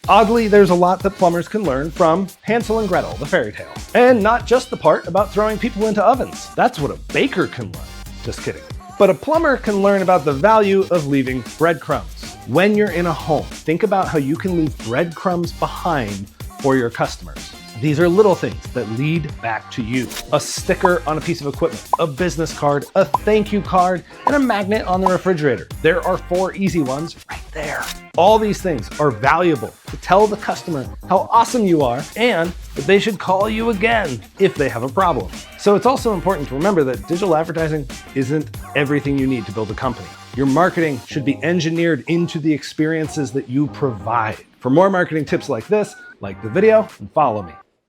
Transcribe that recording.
Oddly, there's a lot that plumbers can learn from Hansel and Gretel, the fairy tale. And not just the part about throwing people into ovens. That's what a baker can learn. Just kidding. But a plumber can learn about the value of leaving breadcrumbs. When you're in a home, think about how you can leave breadcrumbs behind for your customers. These are little things that lead back to you. A sticker on a piece of equipment, a business card, a thank you card, and a magnet on the refrigerator. There are 4 easy ones right there. All these things are valuable to tell the customer how awesome you are and that they should call you again if they have a problem. So it's also important to remember that digital advertising isn't everything you need to build a company. Your marketing should be engineered into the experiences that you provide. For more marketing tips like this, like the video and follow me.